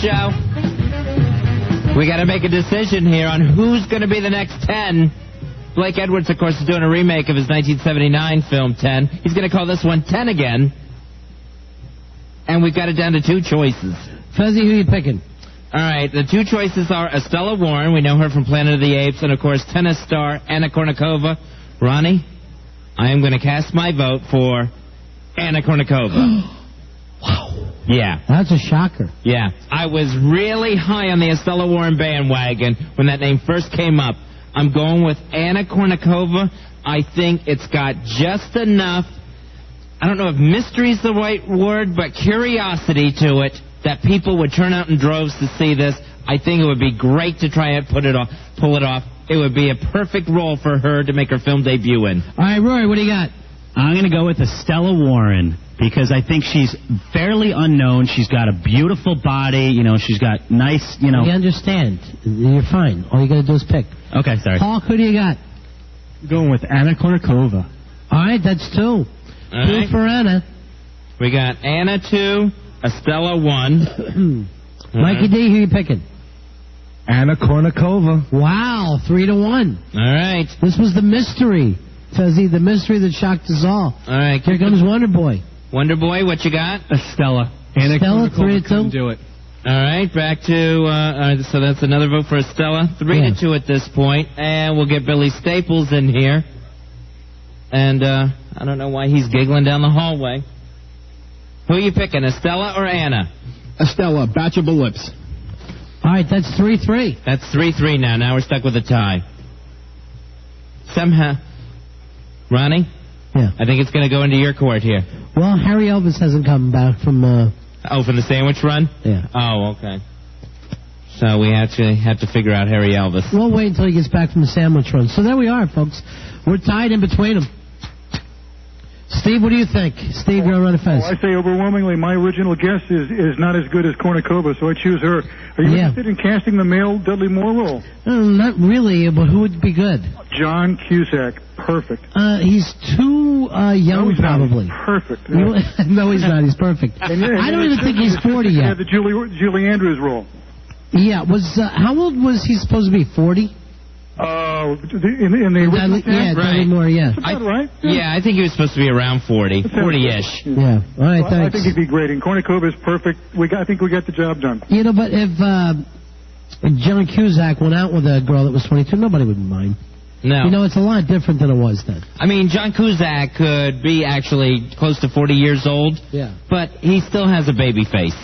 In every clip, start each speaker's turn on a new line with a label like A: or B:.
A: show. We got to make a decision here on who's going to be the next 10. Blake Edwards, of course, is doing a remake of his 1979 film 10. He's going to call this one 10 again. And we've got it down to 2 choices.
B: Fuzzy, who are you picking?
A: All right, the 2 choices are Estella Warren. We know her from Planet of the Apes. And, of course, tennis star Anna Kournikova. Ronnie, I am going to cast my vote for Anna Kournikova.
B: Wow.
A: Yeah.
B: That's a shocker.
A: Yeah. I was really high on the Estella Warren bandwagon when that name first came up. I'm going with Anna Kournikova. I think it's got just enough, I don't know if mystery's the right word, but curiosity to it that people would turn out in droves to see this. I think it would be great to try and pull it off. It would be a perfect role for her to make her film debut in.
B: All right, Rory, what do you got?
C: I'm going to go with Estella Warren because I think she's fairly unknown. She's got a beautiful body. You know, she's got nice, you know.
B: You understand. You're fine. All you got to do is pick.
C: Okay, sorry.
B: Hawk, who do you got?
D: I'm going with Anna Kournikova.
B: All right, that's 2.
A: All
B: 2
A: right.
B: for Anna.
A: We got Anna 2, Estella 1.
B: Mikey D, who you picking?
D: Anna Kournikova.
B: Wow, 3-1.
A: All right.
B: This was the mystery, Fuzzy, the mystery that shocked us all.
A: All right.
B: Here comes Wonder Boy.
A: Wonder Boy, what you got?
D: Estella. Anna
B: Stella,
D: Kournikova
B: 3-2.
D: couldn't do it.
A: All right, back to, so that's another vote for Estella. 3-2 at this point. And we'll get Billy Staples in here. And I don't know why he's giggling down the hallway. Who are you picking, Estella or Anna?
D: Estella, batchable lips.
B: All right, that's 3-3.
A: That's 3-3 now. Now we're stuck with a tie. Somehow, Ronnie?
B: Yeah.
A: I think it's going to go into your court here.
B: Well, Harry Elvis hasn't come back from...
A: Oh, from the sandwich run?
B: Yeah.
A: Oh, okay. So we actually have to figure out Harry Elvis.
B: We'll wait until he gets back from the sandwich run. So there we are, folks. We're tied in between them. Steve, what do you think? Steve, you're on Ron and Fez.
E: I say overwhelmingly my original guess is not as good as Kournikova, so I choose her. Are you interested in casting the male Dudley Moore role?
B: Not really, but who would be good?
E: John Cusack. Perfect.
B: He's too young, probably.
E: Perfect.
B: No, he's not. He's perfect. I don't even think he's 40 yet.
E: The Julie Andrews role.
B: Yeah. How old was he supposed to be? 40?
E: In the original
B: yeah, Dudley Moore, yeah.
E: That's about right.
A: Yeah, I think he was supposed to be around 40. 40-ish.
B: Yeah. All right, thanks.
E: I think he'd be great. And Kournikova is perfect. I think we got the job done.
B: You know, but if John Cusack went out with a girl that was 22, nobody would mind.
A: No.
B: You know, it's a lot different than it was then.
A: I mean, John Cusack could be actually close to 40 years old.
B: Yeah.
A: But he still has a baby face.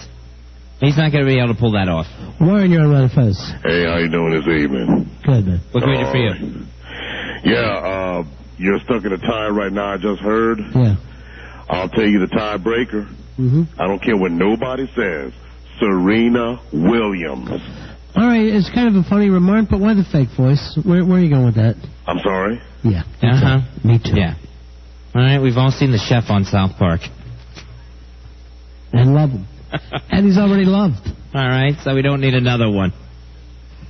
A: He's not going to be able to pull that off.
B: Warren, you're on Ron and Fez.
F: Hey, how you doing this evening?
B: Good, man.
A: What can we do for you?
F: Yeah, you're stuck in a tie right now, I just heard.
B: Yeah.
F: I'll tell you the tiebreaker.
B: Mm-hmm.
F: I don't care what nobody says. Serena Williams.
B: All right, it's kind of a funny remark, but why the fake voice? Where are you going with that?
F: I'm sorry?
B: Yeah.
A: Uh-huh.
B: Me too.
A: Yeah. All right, we've all seen the chef on South Park.
B: And love him. And he's already loved.
A: All right, so we don't need another one.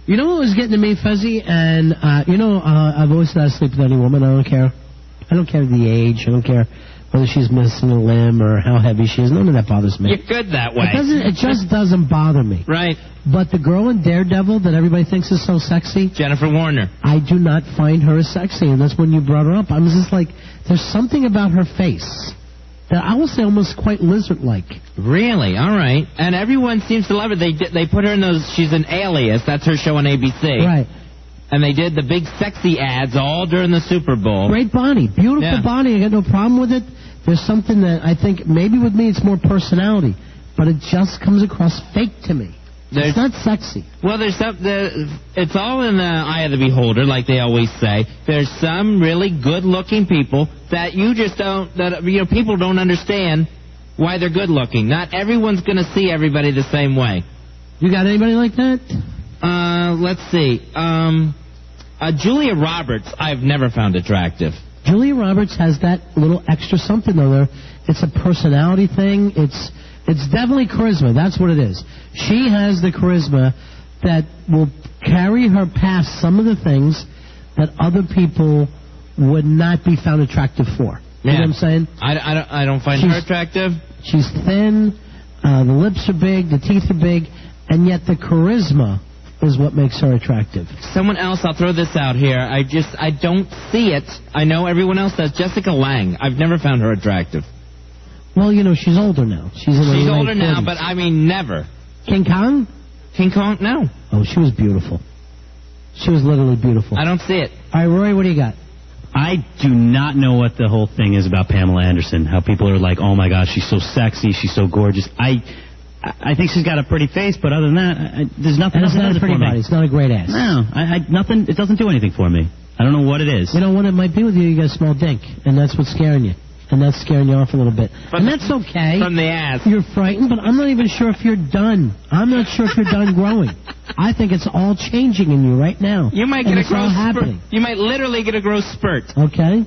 B: You know what was getting to me, Fuzzy? And, I've always said I sleep with any woman. I don't care. I don't care the age. I don't care whether she's missing a limb or how heavy she is. None of that bothers me.
A: You're good that way.
B: It just doesn't bother me.
A: Right.
B: But the girl in Daredevil that everybody thinks is so sexy,
A: Jennifer Warner.
B: I do not find her as sexy, and that's when you brought her up. I was just like, there's something about her face that I will say almost quite lizard-like.
A: Really? All right. And everyone seems to love her. They put her in those, she's an Alias. That's her show on ABC.
B: Right.
A: And they did the big sexy ads all during the Super Bowl.
B: Great body. Beautiful body. I got no problem with it. There's something that I think, maybe with me it's more personality, but it just comes across fake to me. It's not sexy.
A: Well, it's all in the eye of the beholder, like they always say. There's some really good-looking people that you just don't, people don't understand why they're good-looking. Not everyone's going to see everybody the same way.
B: You got anybody like that?
A: Let's see. Julia Roberts, I've never found attractive.
B: Julia Roberts has that little extra something, though. There, it's a personality thing. It's definitely charisma. That's what it is. She has the charisma that will carry her past some of the things that other people would not be found attractive for. You know what I'm saying?
A: I don't find her attractive.
B: She's thin. The lips are big. The teeth are big. and yet the charisma is what makes her attractive.
A: Someone else, I'll throw this out here. I don't see it. I know everyone else does. Jessica Lange. I've never found her attractive.
B: Well, she's older now. She's
A: older now,
B: 40s.
A: but I mean never.
B: King Kong?
A: King Kong? No.
B: Oh, she was beautiful. She was literally beautiful.
A: I don't see it.
B: All right, Rory, what do you got?
C: I do not know what the whole thing is about Pamela Anderson. How people are like, oh my gosh, she's so sexy, she's so gorgeous. I think she's got a pretty face, but other than that, there's nothing.
B: It's not a pretty body. It's not a great ass.
C: No, nothing. It doesn't do anything for me. I don't know what it is.
B: You know what it might be with you? You got a small dink, and that's what's scaring you. And that's scaring you off a little bit. And that's okay.
A: From the ass.
B: You're frightened, but I'm not even sure if you're done. I'm not sure if you're done growing. I think it's all changing in you right now.
A: You might get a growth spurt. You might literally get a growth spurt.
B: Okay?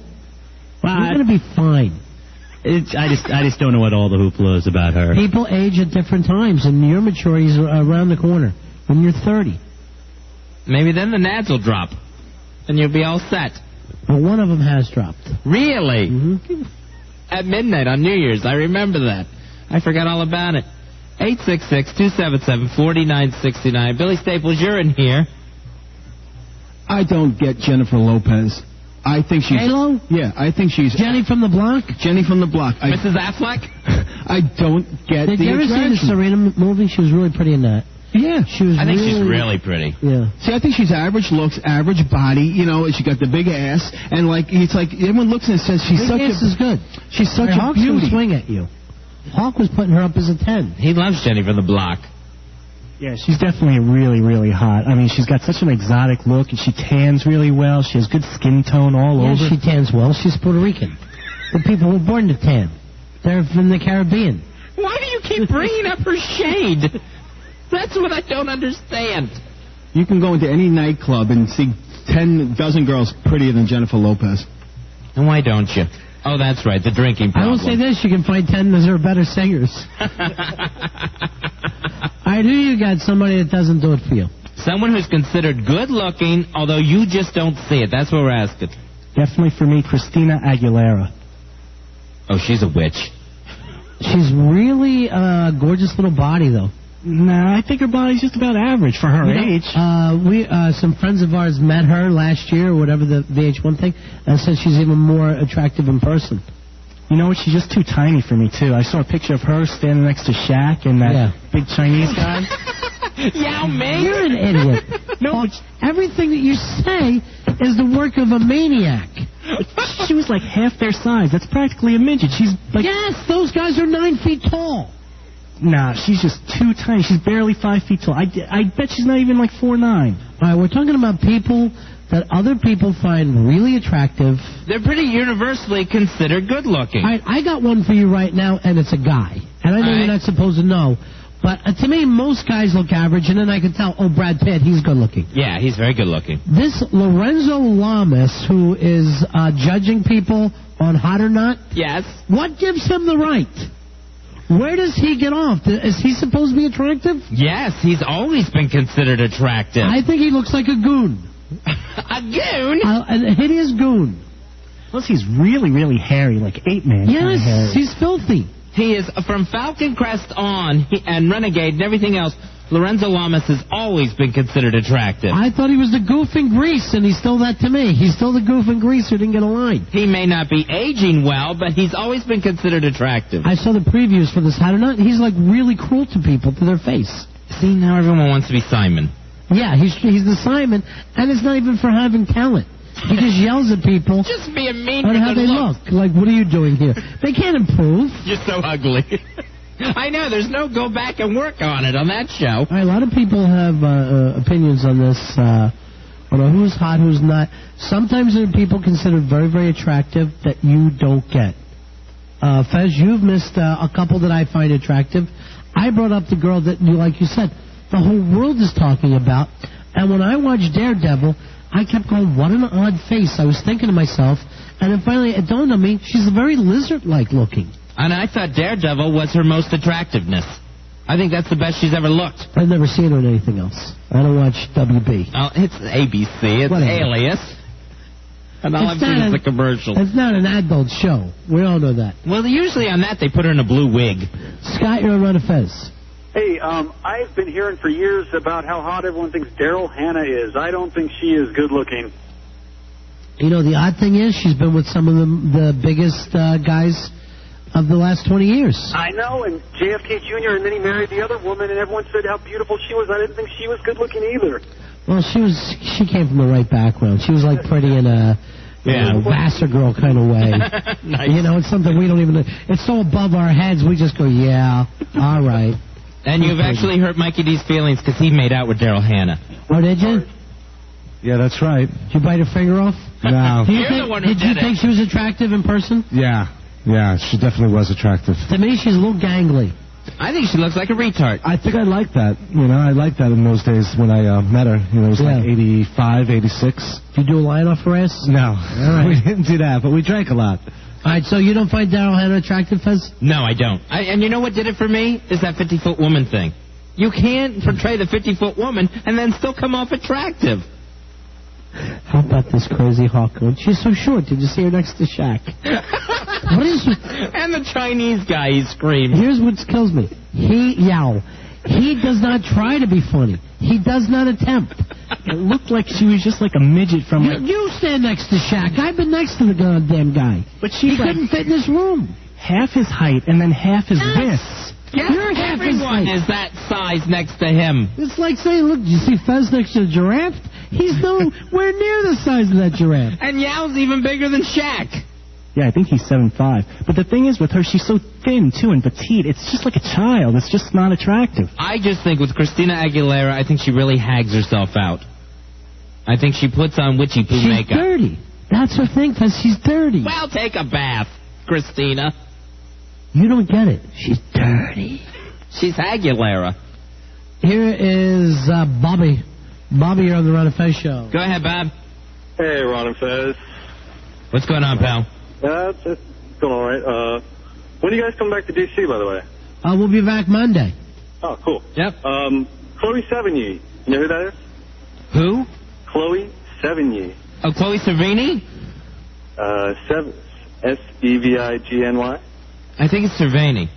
B: Well, you're going to be fine.
C: I just don't know what all the hoopla is about her.
B: People age at different times, and your maturity is around the corner. When you're 30.
A: Maybe then the nads will drop, and you'll be all set.
B: Well, one of them has dropped.
A: Really?
B: Mm-hmm.
A: At midnight on New Year's. I remember that. I forgot all about it. 866-277-4969. Billy Staples, you're in here.
D: I don't get Jennifer Lopez. I think she's...
B: Halo?
D: Yeah, I think she's...
B: Jenny from the Block?
D: Jenny from the Block.
A: Mrs. Affleck?
D: I don't get
B: Did you ever see the Serena movie? She was really pretty in that.
D: Yeah.
B: She was
A: I think she's really pretty.
B: Yeah.
D: See, I think she's average looks, average body, she got the big ass, and it's like everyone looks and says she's such
B: ass is good.
D: She's such a
B: Hawk's
D: beauty.
B: Gonna swing at you. Hawk was putting her up as a 10.
A: He loves Jenny from the Block.
G: Yeah, she's definitely really, really hot. I mean, she's got such an exotic look, and she tans really well. She has good skin tone all over.
B: She tans well. She's Puerto Rican. The people were born to tan. They're from the Caribbean.
A: Why do you keep bringing up her shade? That's what I don't understand.
D: You can go into any nightclub and see 10 dozen girls prettier than Jennifer Lopez.
A: And why don't you? Oh, that's right, the drinking problem.
B: I will say this, you can find 10 that are better singers. I do you got somebody that doesn't do it for you.
A: Someone who's considered good-looking, although you just don't see it. That's what we're asking.
G: Definitely for me, Christina Aguilera.
A: Oh, she's a witch.
B: She's really a gorgeous little body, though.
G: Nah, I think her body's just about average for her age.
B: Some friends of ours met her last year, or whatever the VH1 thing, and said she's even more attractive in person.
G: You know what? She's just too tiny for me, too. I saw a picture of her standing next to Shaq and that big Chinese guy.
A: Yao Ming?
B: You're an idiot.
G: No,
B: everything that you say is the work of a maniac.
G: She was like half their size. That's practically a midget. She's like...
B: Yes, those guys are 9 feet tall.
G: Nah, she's just too tiny. She's barely 5 feet tall. I bet she's not even like 4'9".
B: All right, we're talking about people that other people find really attractive.
A: They're pretty universally considered good-looking.
B: All right, I got one for you right now, and it's a guy. And I know you're not supposed to know, but to me, most guys look average, and then I can tell, Brad Pitt, he's good-looking.
A: Yeah, he's very good-looking.
B: This Lorenzo Lamas, who is judging people on hot or not,
A: yes.
B: What gives him the right? Where does he get off? Is he supposed to be attractive?
A: Yes, he's always been considered attractive.
B: I think he looks like a goon.
A: A goon?
B: A hideous goon.
G: Plus, he's really, really hairy, like Ape Man.
B: Yes, he's filthy.
A: He is, from Falcon Crest on, and Renegade and everything else, Lorenzo Lamas has always been considered attractive.
B: I thought he was the goof in Grease, and he's still that to me. He's still the goof in Grease who didn't get a line.
A: He may not be aging well, but he's always been considered attractive.
B: I saw the previews for this Hot or Not. He's like really cruel to people, to their face.
A: See, now everyone wants to be Simon.
B: Yeah, he's the Simon, and it's not even for having talent. He just yells at people.
A: Just being mean
B: on
A: with
B: how they look. Like, what are you doing here? They can't improve.
A: You're so ugly. I know, there's no go back and work on it on that show.
B: A lot of people have opinions on this, on who's hot, who's not. Sometimes there are people considered very, very attractive that you don't get. Fez, you've missed a couple that I find attractive. I brought up the girl that, like you said, the whole world is talking about. And when I watched Daredevil, I kept going, what an odd face. I was thinking to myself, and then finally it dawned on me, she's very lizard-like looking.
A: And I thought Daredevil was her most attractiveness. I think that's the best she's ever looked.
B: I've never seen her in anything else. I don't watch WB.
A: Oh, it's ABC. It's
B: Whatever.
A: Alias. And all I've seen is the commercial.
B: It's not an adult show. We all know that.
A: Well, usually on that they put her in a blue wig.
B: Scott, you're on Ron and Fez.
H: Hey, I've been hearing for years about how hot everyone thinks Daryl Hannah is. I don't think she is good looking.
B: You know, the odd thing is she's been with some of the biggest guys of the last 20 years.
H: I know, and JFK Jr., and then he married the other woman, and everyone said how beautiful she was. I didn't think she was good looking either.
B: Well, she came from the right background. She was like pretty in a Vassar girl kind of way.
A: Nice.
B: You know, it's something we don't even... It's so above our heads, we just go, yeah, all right.
A: And you've actually hurt Mikey D's feelings because he made out with Daryl Hannah.
B: Oh, did you?
I: Yeah, that's right.
B: Did you bite her finger off?
I: No.
B: Did you think she was attractive in person?
I: Yeah, she definitely was attractive.
B: To me, she's a little gangly.
A: I think she looks like a retard.
I: I think I liked that. You know, I liked that in those days when I met her. You know, it was like 85, 86.
B: Did you do a line off her ass?
I: No.
B: All right.
I: We didn't do that, but we drank a lot.
B: All right, so you don't find Daryl Hannah attractive, Fez?
A: No, I don't. And you know what did it for me? Is that 50-foot woman thing. You can't portray the 50-foot woman and then still come off attractive.
B: How about this crazy hawk girl? She's so short. Did you see her next to Shaq? What is she?
A: And the Chinese guy, he screamed.
B: Here's what kills me. He does not try to be funny. He does not attempt.
G: It looked like she was just like a midget from...
B: You stand next to Shaq. I've been next to the goddamn guy.
G: But he
B: couldn't fit in this room.
G: Half his height and then half his width.
A: Yeah,
B: You're half his
A: everyone
B: height.
A: is that size next to him.
B: It's like saying, look, you see Fez next to the giraffe? He's nowhere near the size of that giraffe.
A: And Yao's even bigger than Shaq.
G: Yeah, I think he's 7'5". But the thing is with her, she's so thin, too, and petite. It's just like a child. It's just not attractive.
A: I just think with Christina Aguilera, I think she really hags herself out. I think she puts on witchy poo makeup.
B: She's dirty. That's her thing, because she's dirty.
A: Well, take a bath, Christina.
B: You don't get it. She's dirty.
A: She's Aguilera.
B: Here is Bobby. Bobby, you're on the Ron and Fez show.
A: Go ahead, Bob.
J: Hey, Ron and Fez.
A: What's going on, pal?
J: It's going all right. When do you guys come back to D.C., by the way?
B: We'll be back Monday.
J: Oh, cool.
A: Yep.
J: Chloe Sevigny. You know who that is?
A: Who?
J: Chloe Sevigny.
A: Oh, Chloe Cervini?
J: Sevigny.
A: I think it's Cervini.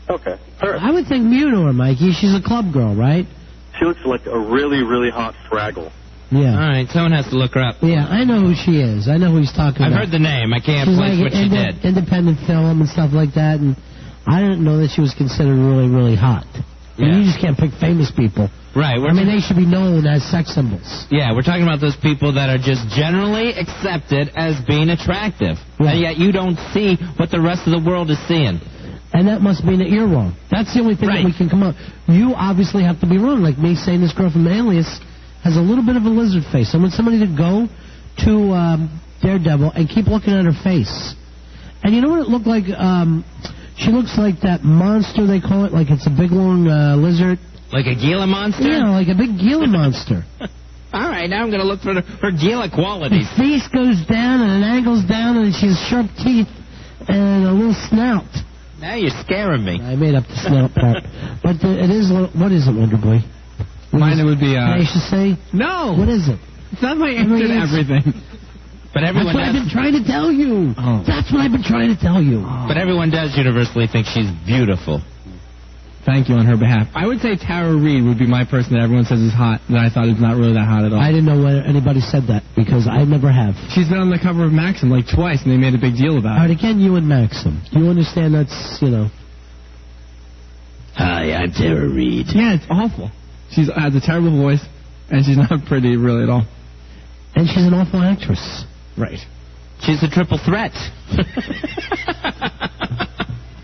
J: Okay. Her.
B: I would think mute her, Mikey. She's a club girl, right?
J: She looks like a really, really hot Fraggle.
B: Yeah.
A: All right, someone has to look her up.
B: Yeah, I know who she is. I know who he's talking
A: I've
B: about.
A: heard the name. I can't
B: She's
A: place
B: like
A: what she did.
B: Independent film and stuff like that, and I didn't know that she was considered really, really hot.
A: Yeah.
B: You just can't pick famous people.
A: Right.
B: I mean, they should be known as sex symbols.
A: Yeah, we're talking about those people that are just generally accepted as being attractive.
B: Yeah.
A: And yet you don't see what the rest of the world is seeing.
B: And that must mean that you're wrong. That's the only thing that we can come up. You obviously have to be wrong. Like me saying this girl from Alias has a little bit of a lizard face. I want somebody to go to Daredevil and keep looking at her face. And you know what it looked like? She looks like that monster, they call it, like it's a big, long lizard.
A: Like a Gila monster?
B: Yeah, like a big Gila monster.
A: All right, now I'm going to look for her Gila qualities.
B: Her face goes down and it angles down and she has sharp teeth and a little snout.
A: Now you're scaring me.
B: I made up the snout part. But it is, what is it, Wonder Boy?
D: Mine would be,
B: I should say?
D: No.
B: What is it?
D: It's not my answer to everything.
A: But everyone
B: That's what I've been trying to tell you.
D: Oh.
B: That's what I've been trying to tell you.
A: But everyone does universally think she's beautiful.
D: Thank you on her behalf. I would say Tara Reid would be my person that everyone says is hot, that I thought is not really that hot at all.
B: I didn't know whether anybody said that, because I never have.
D: She's been on the cover of Maxim like twice, and they made a big deal about it.
B: All right, again, you and Maxim. You understand that's, you know...
A: Hi, I'm Tara Reid.
D: Yeah, it's awful. She has a terrible voice, and she's not pretty really at all.
B: And she's an awful actress.
D: Right.
A: She's a triple threat.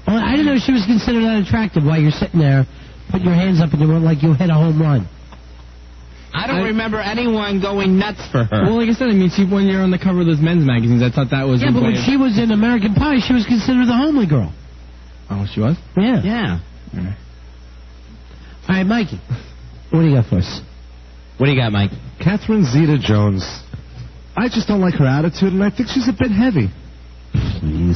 B: Well, I didn't know she was considered that attractive while you're sitting there, putting your hands up and you went like you hit a home run.
A: I don't remember anyone going nuts for her.
D: Well, like I said, I mean, she one year on the cover of those men's magazines. I thought that was...
B: Yeah, but when she was in American Pie, she was considered the homely girl.
D: Oh, she was?
B: Yeah.
A: Yeah.
B: All right, Mikey. What do you got for us?
A: What do you got, Mike?
I: Catherine Zeta-Jones. I just don't like her attitude, and I think she's a bit heavy.
B: Please.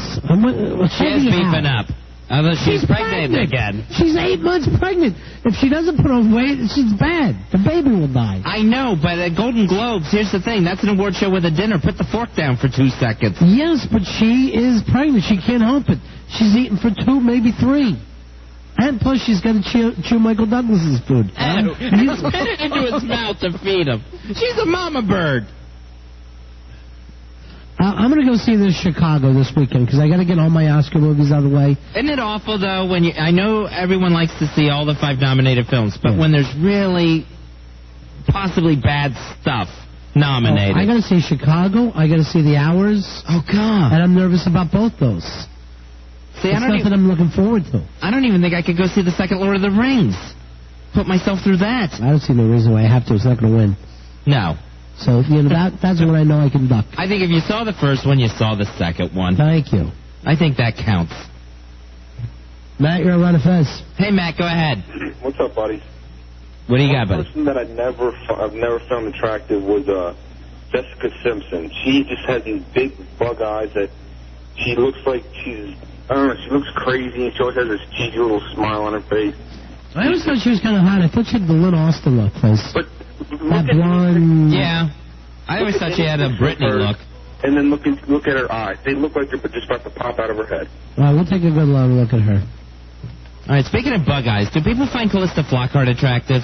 A: She is beefing up. Although she's pregnant again.
B: She's 8 months pregnant. If she doesn't put on weight, she's bad. The baby will die.
A: I know, but at Golden Globes, here's the thing. That's an award show with a dinner. Put the fork down for 2 seconds.
B: Yes, but she is pregnant. She can't help it. She's eating for 2, maybe 3. And plus, she's got to chew Michael Douglas's food.
A: He's spit it into his mouth to feed him. She's a mama bird.
B: I'm going to go see this Chicago this weekend because I got to get all my Oscar movies out of the way.
A: Isn't it awful, though, when I know everyone likes to see all the 5 nominated films, but when there's really possibly bad stuff nominated.
B: I got to see Chicago. I got to see The Hours.
A: Oh, God.
B: And I'm nervous about both those.
A: See,
B: it's stuff that I'm looking forward to.
A: I don't even think I could go see the second Lord of the Rings. Put myself through that.
B: I don't see no reason why I have to. It's not going to win.
A: No.
B: So, that's when I know I can duck.
A: I think if you saw the first one, you saw the second one.
B: Thank you.
A: I think that counts.
B: Matt, you're on Ron and Fez.
A: Hey, Matt, go ahead.
J: What's up, buddy?
A: What do you got, buddy?
J: The person that I've never found attractive was Jessica Simpson. She just has these big bug eyes that she looks like she looks crazy, and she always has this cheeky little smile on her face.
B: I always thought she was kind of hot. I thought she had the Lynn Austin look, Fez.
J: But
B: that blonde...
A: Yeah. I always thought she had a Britney look.
J: And then look at her eyes. They look like they're just about to pop out of her head.
B: All right, we'll take a good long look at her.
A: All right, speaking of bug eyes, do people find Callista Flockhart attractive?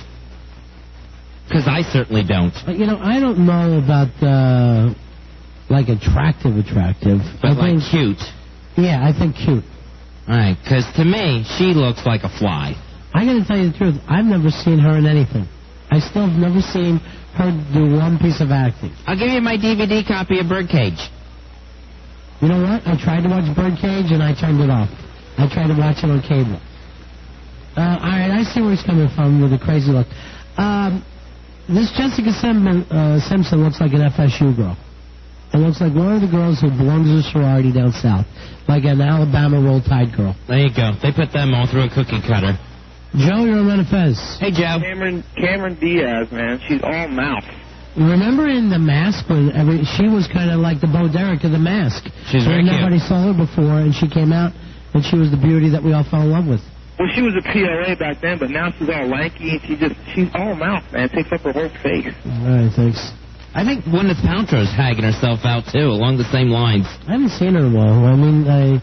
A: Because I certainly don't.
B: I don't know about, attractive.
A: But cute.
B: Yeah, I think cute.
A: All right, because to me, she looks like a fly.
B: I got to tell you the truth. I've never seen her in anything. I still have never seen her do one piece of acting.
A: I'll give you my DVD copy of Birdcage.
B: You know what? I tried to watch Birdcage, and I turned it off. I tried to watch it on cable. All right, I see where he's coming from with the crazy look. This Jessica Simpson looks like an FSU girl. It looks like one of the girls who belongs to a sorority down south, like an Alabama Roll Tide girl.
A: There you go. They put them all through a cookie cutter.
B: Joe, you're on Ron and Fez.
A: Hey, Joe.
K: Cameron Diaz, man. She's all mouth.
B: Remember in The Mask when she was kind of like the Bo Derek of The Mask?
A: She's very cute.
B: Nobody saw her before, and she came out, and she was the beauty that we all fell in love with.
K: Well, she was a PLA back then, but now she's all lanky, and she's all mouth, man. Takes up her whole face.
B: All right, thanks.
A: I think Gwyneth Paltrow's hagging herself out, too, along the same lines.
B: I haven't seen her in a while. I mean, I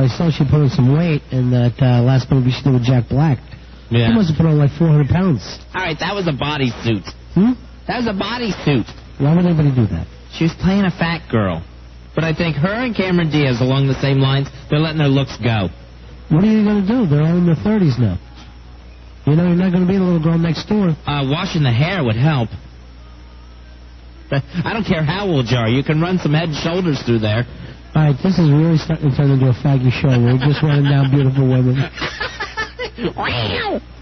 B: saw she put on some weight in that last movie she did with Jack Black.
A: Yeah.
B: She must have put on like 400 pounds.
A: All right, that was a bodysuit. That was a bodysuit.
B: Why would anybody do that?
A: She was playing a fat girl. But I think her and Cameron Diaz, along the same lines, they're letting their looks go.
B: What are you going to do? They're all in their 30s now. You're not going to be the little girl next door.
A: Washing the hair would help. I don't care how old you are. You can run some head and shoulders through there.
B: All right, this is really starting to turn into a faggy show. We're just running down beautiful women.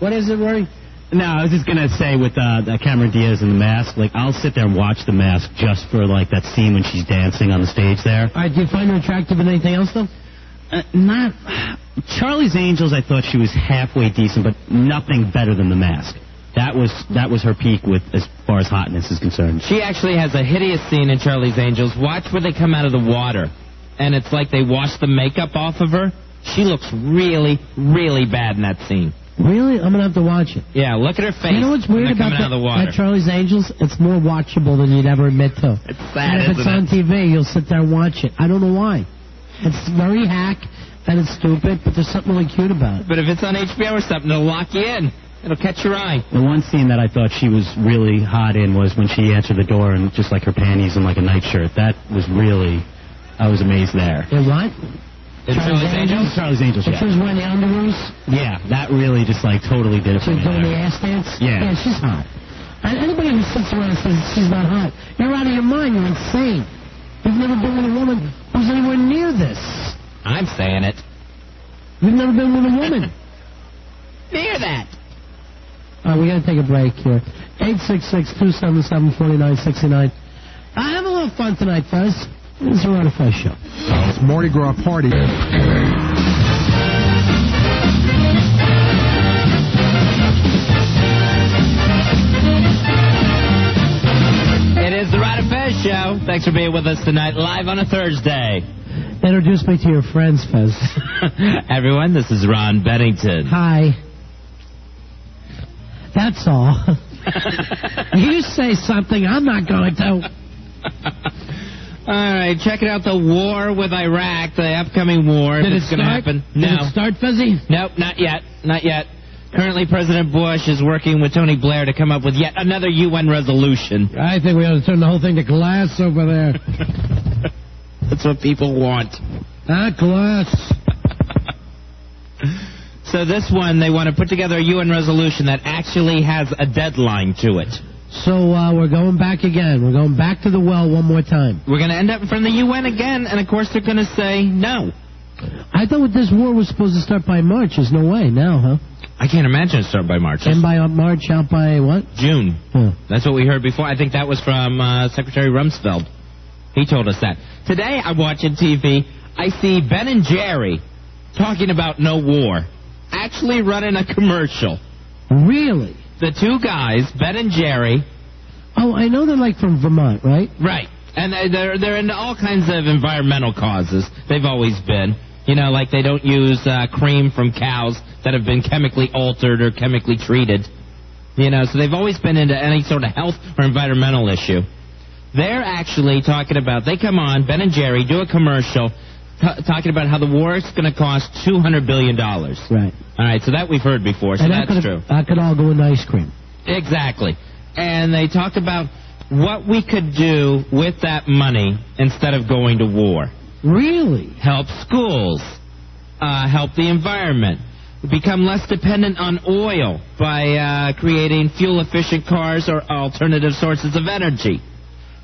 B: What is it, Rory?
C: No, I was just going to say with Cameron Diaz and The Mask, I'll sit there and watch The Mask just for, that scene when she's dancing on the stage there.
B: All right, do you find her attractive in anything else, though?
C: Not... Charlie's Angels, I thought she was halfway decent, but nothing better than The Mask. That was her peak with as far as hotness is concerned.
A: She actually has a hideous scene in Charlie's Angels. Watch where they come out of the water, and it's like they wash the makeup off of her. She looks really, really bad in that scene.
B: Really? I'm going to have to watch it.
A: Yeah, look at her face.
B: You know what's weird about that Charlie's Angels? It's more watchable than you'd ever admit to.
A: It's sad,
B: and if it's on TV, you'll sit there and watch it. I don't know why. It's very hack, and it's stupid, but there's something really cute about it.
A: But if it's on HBO or something, it'll lock you in. It'll catch your eye.
C: The one scene that I thought she was really hot in was when she answered the door and just her panties and a nightshirt. That was really... I was amazed there.
B: In what?
A: Charlie's Angels?
C: Charlie's Angels, yeah.
B: She was wearing the underoos?
C: Yeah, that really just totally did it for me.
B: She's doing the ass dance?
C: Yeah.
B: Yeah, she's hot. And anybody who sits around and says she's not hot, you're out of your mind. You're insane. You've never been with a woman who's anywhere near this.
A: I'm saying it.
B: You've never been with a woman.
A: Near that.
B: All right, we got to take a break here. 866-277-4969. Have a little fun tonight, Fez. This is the Ron and Fez Show.
L: It's Mardi Gras party.
A: It is the Ron and Fez Show. Thanks for being with us tonight, live on a Thursday.
B: Introduce me to your friends, Fez.
A: Everyone, this is Ron Bennington.
B: Hi. That's all. You say something, I'm not going to.
A: All right, checking out the war with Iraq, the upcoming war.
B: Did
A: if
B: it
A: it's going to
B: start?
A: happen.
B: Did
A: No.
B: it start, Fezzy?
A: Nope, not yet. Not yet. Currently, President Bush is working with Tony Blair to come up with yet another UN resolution.
B: I think we ought to turn the whole thing to glass over there.
A: That's what people want.
B: Glass.
A: So this one, they want to put together a UN resolution that actually has a deadline to it.
B: So we're going back again. We're going back to the well one more time.
A: We're going to end up in front of the UN again, and of course they're going to say no.
B: I thought this war was supposed to start by March. There's no way now, huh?
A: I can't imagine it start by March.
B: And by March, out by what?
A: June.
B: Huh.
A: That's what we heard before. I think that was from Secretary Rumsfeld. He told us that. Today, I'm watching TV. I see Ben and Jerry talking about no war, actually running a commercial.
B: Really?
A: The two guys, Ben and Jerry.
B: Oh, I know they're like from Vermont, right?
A: Right. And they're into all kinds of environmental causes. They've always been. You know, like they don't use cream from cows that have been chemically altered or chemically treated. You know, so they've always been into any sort of health or environmental issue. They're actually talking about, they come on, Ben and Jerry, do a commercial talking about how the war is going to cost $200 billion.
B: Right.
A: All right, so that we've heard before, so
B: and
A: that's true.
B: That could all go in ice cream.
A: Exactly. And they talk about what we could do with that money instead of going to war.
B: Really?
A: Help schools, help the environment, become less dependent on oil by creating fuel-efficient cars or alternative sources of energy.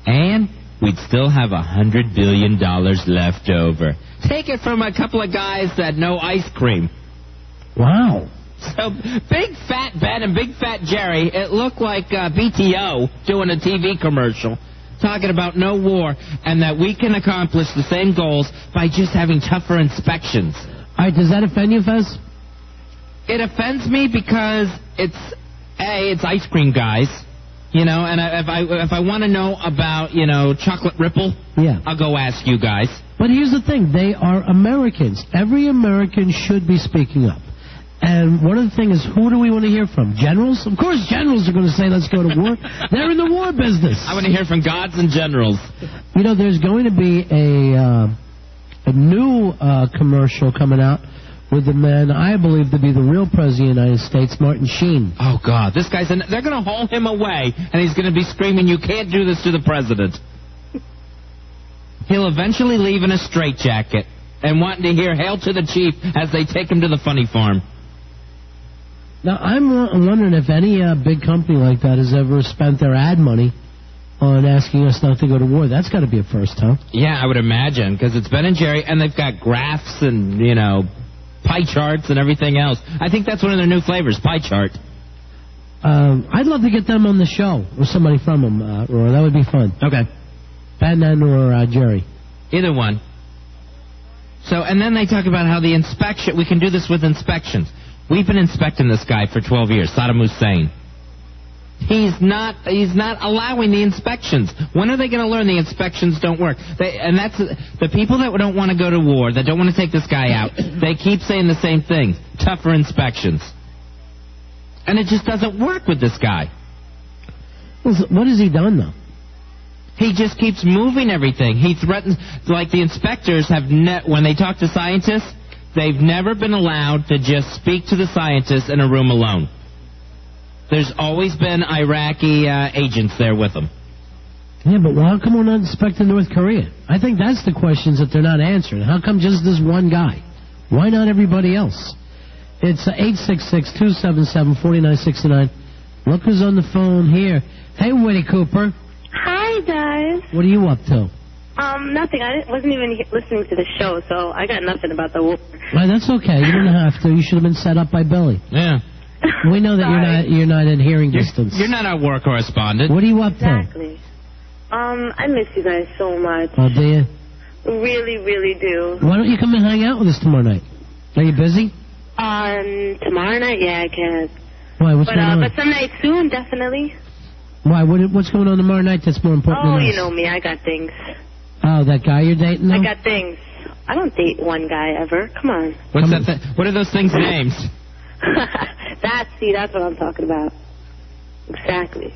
A: And we'd still have $100 billion left over. Take it from a couple of guys that know ice cream.
B: Wow.
A: So Big Fat Ben and Big Fat Jerry, it looked like BTO doing a TV commercial talking about no war and that we can accomplish the same goals by just having tougher inspections.
B: All right, does that offend you, Fez?
A: It offends me because it's ice cream guys. You know, and if I want to know about, you know, Chocolate Ripple,
B: yeah,
A: I'll go ask you guys.
B: But here's the thing. They are Americans. Every American should be speaking up. And one of the things is, who do we want to hear from? Generals? Of course generals are going to say, let's go to war. They're in the war business.
A: I want to hear from gods and generals.
B: You know, there's going to be a new commercial coming out with the man I believe to be the real president of the United States, Martin Sheen.
A: Oh, God. This guy's... They're going to haul him away, and he's going to be screaming, you can't do this to the president. He'll eventually leave in a straitjacket and wanting to hear Hail to the Chief as they take him to the funny farm.
B: Now, I'm wondering if any big company like that has ever spent their ad money on asking us not to go to war. That's got to be a first, huh?
A: Yeah, I would imagine, because it's Ben and Jerry, and they've got graphs and, you know, pie charts and everything else. I think that's one of their new flavors, pie chart.
B: I'd love to get them on the show, or somebody from them, Roy. That would be fun.
A: Okay.
B: Ben and or Jerry.
A: Either one. So, and then they talk about how the inspection, we can do this with inspections. We've been inspecting this guy for 12 years, Saddam Hussein. He's not allowing the inspections. When are they going to learn the inspections don't work? And that's the people that don't want to go to war, that don't want to take this guy out. They keep saying the same thing: tougher inspections. And it just doesn't work with this guy.
B: What has he done, though?
A: He just keeps moving everything. He threatens, like the inspectors have, when they talk to scientists, they've never been allowed to just speak to the scientists in a room alone. There's always been Iraqi agents there with them.
B: Yeah, but how come we're not inspecting North Korea? I think that's the questions that they're not answering. How come just this one guy? Why not everybody else? It's 866-277-4969. Look who's on the phone here. Hey, Winnie Cooper.
M: Hi, guys.
B: What are you up to?
M: Nothing. I wasn't even listening to the show, so I got nothing about the war.
B: Well, that's okay. You didn't have to. You should have been set up by Billy.
A: Yeah.
B: We know that you're not in hearing distance.
A: You're not our war correspondent.
B: What are you up to?
M: Exactly. I miss you guys so much.
B: Oh, do you?
M: Really, really do.
B: Why don't you come and hang out with us tomorrow night? Are you busy?
M: Tomorrow night, yeah, I can.
B: Why? What's going on?
M: But some night soon, definitely.
B: Why? What's going on tomorrow night that's more important than us?
M: You know me. I got things.
B: Oh, that guy you're dating, though?
M: I got things. I don't date one guy ever. Come on.
A: What's that? What are those things' names?
M: That's what I'm talking about. Exactly.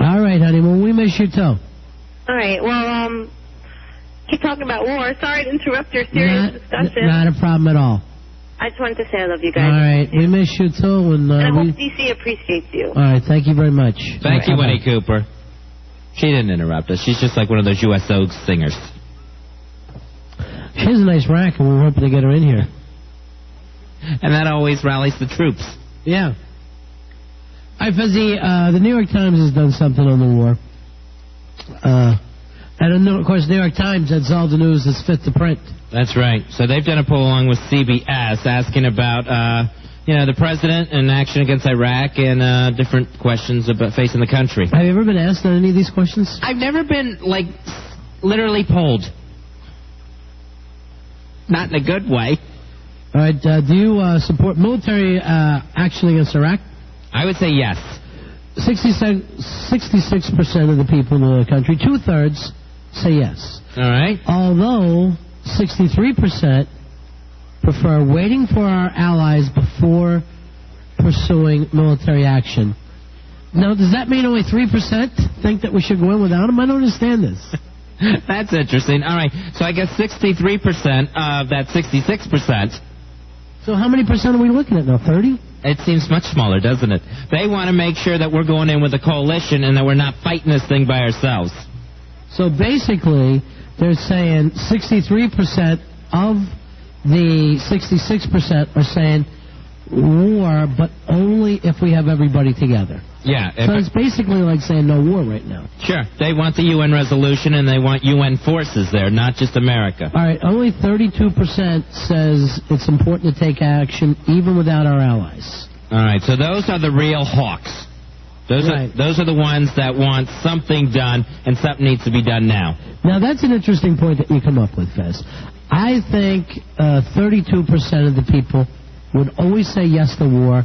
B: All right, honey. Well, we miss you, too.
M: All right. Well, keep talking about war. Sorry to interrupt your serious discussion.
B: Not a problem at all.
M: I just wanted to say I love you guys.
B: All right, we miss you too. And
M: I hope DC appreciates you.
B: All right, thank you very much.
A: Thank you, Winnie Cooper. She didn't interrupt us. She's just like one of those USO singers.
B: She has a nice rack, and we were hoping to get her in here.
A: And that always rallies the troops.
B: Yeah. All right, Fuzzy, the New York Times has done something on the war. And, of course, New York Times, that's all the news that's fit to print.
A: That's right. So they've done a poll along with CBS asking about, the president and action against Iraq and different questions about facing the country.
B: Have you ever been asked on any of these questions?
A: I've never been, literally polled. Not in a good way.
B: All right, do you support military action against Iraq?
A: I would say yes.
B: 66% of the people in the country, 2/3, say yes.
A: All right.
B: Although 63% prefer waiting for our allies before pursuing military action. Now, does that mean only 3% think that we should go in without them? I don't understand this.
A: That's interesting. All right, so I guess 63% of that 66%.
B: So how many percent are we looking at now, 30?
A: It seems much smaller, doesn't it? They want to make sure that we're going in with a coalition and that we're not fighting this thing by ourselves.
B: So basically, they're saying 63% of the 66% are saying war, but only if we have everybody together.
A: Yeah.
B: So it's basically like saying no war right now.
A: Sure. They want the UN resolution and they want UN forces there, not just America.
B: All right. Only 32% says it's important to take action even without our allies.
A: All right. So those are the real hawks. Those are the ones that want something done, and something needs to be done now.
B: Now, that's an interesting point that you come up with, Fez. I think 32% of the people would always say yes to war,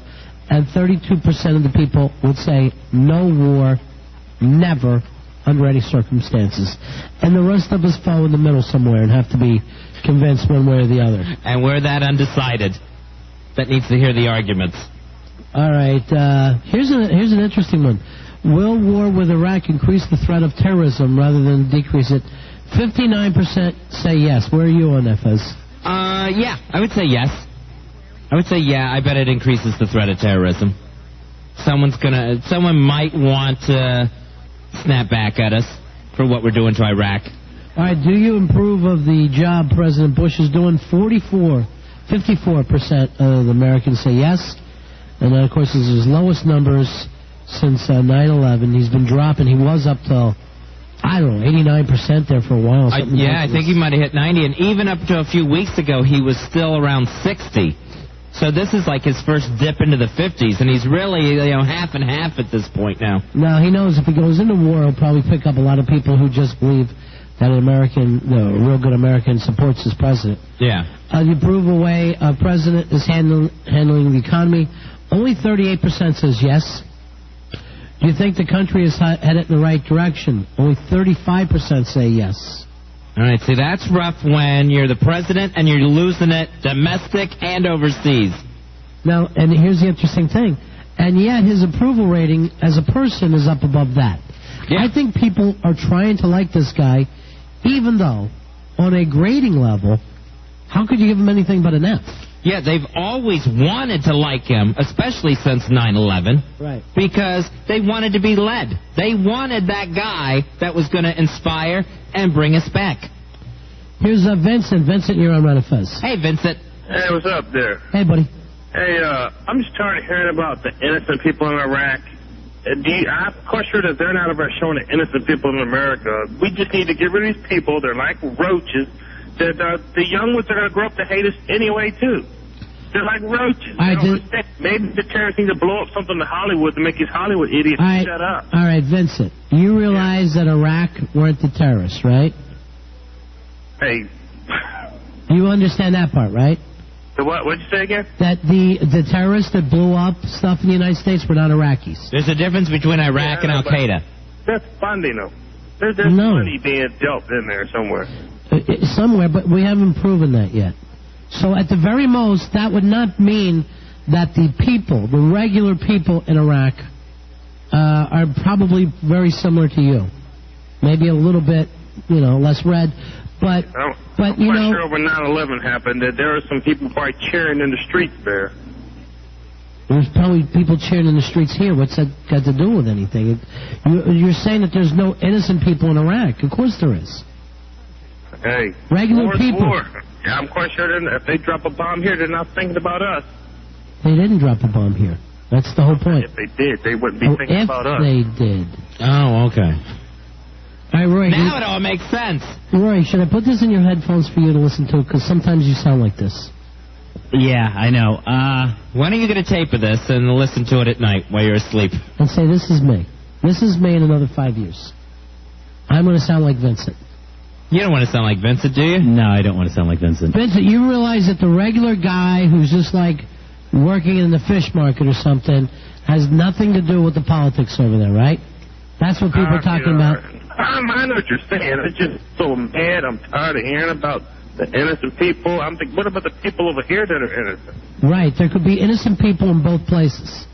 B: and 32% of the people would say no war, never, under any circumstances. And the rest of us fall in the middle somewhere and have to be convinced one way or the other.
A: And we're that undecided that needs to hear the arguments.
B: All right, here's an interesting one. Will war with Iraq increase the threat of terrorism rather than decrease it? 59% say yes. Where are you on that, Fez?
A: Yeah, I would say yes. I would say, yeah, I bet it increases the threat of terrorism. Someone might want to snap back at us for what we're doing to Iraq.
B: All right, do you approve of the job President Bush is doing? 54% of the Americans say yes. And then, of course, this is his lowest numbers since 9/11. He's been dropping. He was up to, 89% there for a while.
A: I think he might have hit 90. And even up to a few weeks ago, he was still around 60. So this is like his first dip into the 50s. And he's really, half and half at this point now.
B: Now, he knows if he goes into war, he'll probably pick up a lot of people who just believe that a real good American supports his president.
A: Yeah.
B: You prove a way a president is handling the economy. Only 38% says yes. Do you think the country is headed in the right direction? Only 35% say yes.
A: All right, see, that's rough when you're the president and you're losing it domestic and overseas.
B: Now, and here's the interesting thing. And yet his approval rating as a person is up above that. Yeah. I think people are trying to like this guy, even though on a grading level, how could you give him anything but an F?
A: Yeah, they've always wanted to like him, especially since 9/11.
B: Right.
A: Because they wanted to be led. They wanted that guy that was going to inspire and bring us back.
B: Here's Vincent. Vincent, you're on Ron and Fez.
A: Hey, Vincent.
N: Hey, what's up there?
B: Hey, buddy.
N: Hey, I'm just tired of hearing about the innocent people in Iraq. I'm quite sure that they're not about showing the innocent people in America. We just need to get rid of these people. They're like roaches. The young ones are going to grow up to hate us anyway, too. They're like roaches. Maybe the terrorists need to blow up something in Hollywood to make these Hollywood idiots shut up.
B: All right, Vincent, you realize that Iraq weren't the terrorists, right?
N: Hey.
B: You understand that part, right?
N: The what? What'd you say again?
B: That the terrorists that blew up stuff in the United States were not Iraqis.
A: There's a difference between Iraq and Al-Qaeda.
N: That's funding them. There's money being dealt in there somewhere.
B: Somewhere, but we haven't proven that yet. So at the very most, that would not mean that the people, the regular people in Iraq, are probably very similar to you. Maybe a little bit, less red. But
N: I'm
B: you
N: quite
B: know,
N: sure when 9/11 happened that there were some people probably cheering in the streets there.
B: there's probably people cheering in the streets here. What's that got to do with anything? You're saying that there's no innocent people in Iraq. Of course there is.
N: Hey,
B: Regular
N: war's
B: people.
N: War. Yeah, I'm quite sure if they drop a bomb here, they're not thinking about us.
B: They didn't drop a bomb here. That's the whole point.
N: If they did, they wouldn't be thinking
B: if
N: about us.
B: they did.
A: Oh, okay.
B: All right, Roy.
A: Now it all makes sense.
B: Roy, should I put this in your headphones for you to listen to? Because sometimes you sound like this.
C: Yeah, I know.
A: Why don't you get a tape of this and listen to it at night while you're asleep?
B: And say, this is me. This is me in another 5 years. I'm going to sound like Vincent.
A: You don't want to sound like Vincent, do you?
C: No, I don't want to sound like Vincent.
B: Vincent, you realize that the regular guy who's just like working in the fish market or something has nothing to do with the politics over there, right? That's what people are talking about.
N: I know what you're saying. I'm just so mad. I'm tired of hearing about the innocent people. I'm thinking, what about the people over here that are innocent?
B: Right. There could be innocent people in both places.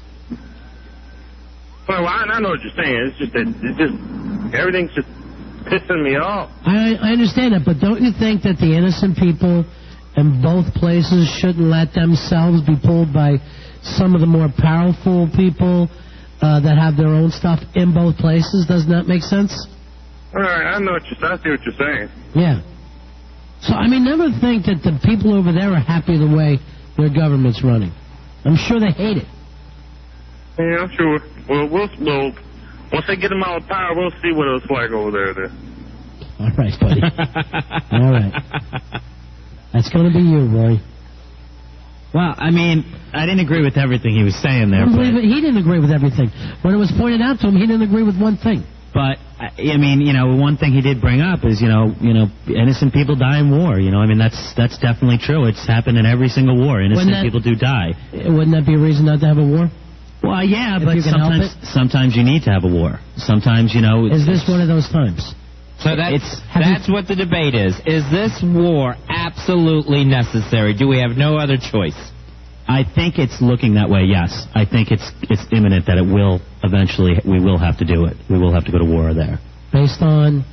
N: Well, I know what you're saying. It's just that everything's just pissing me off.
B: I understand that, but don't you think that the innocent people in both places shouldn't let themselves be pulled by some of the more powerful people that have their own stuff in both places? Doesn't that make sense?
N: All right, I see what you're saying.
B: Yeah. So, I mean, never think that the people over there are happy the way their government's running. I'm sure they hate it.
N: Yeah, I'm sure. Well, once they get them out of power, we'll see what it's like over there then.
B: All right, buddy. All right. That's going to be you, Roy.
C: Well, I mean, I didn't agree with everything he was saying there.
B: He didn't agree with everything. When it was pointed out to him, he didn't agree with one thing.
C: But, I mean, one thing he did bring up is, innocent people die in war. I mean, that's definitely true. It's happened in every single war. Innocent people do die.
B: Wouldn't that be a reason not to have a war?
C: Well, yeah,
B: If
C: but
B: you can help it?
C: sometimes you need to have a war. Sometimes,
B: Is this one of those times?
A: So that's what the debate is. Is this war absolutely necessary? Do we have no other choice?
C: I think it's looking that way, yes. I think it's imminent that it will eventually, we will have to do it. We will have to go to war there.
B: Based on?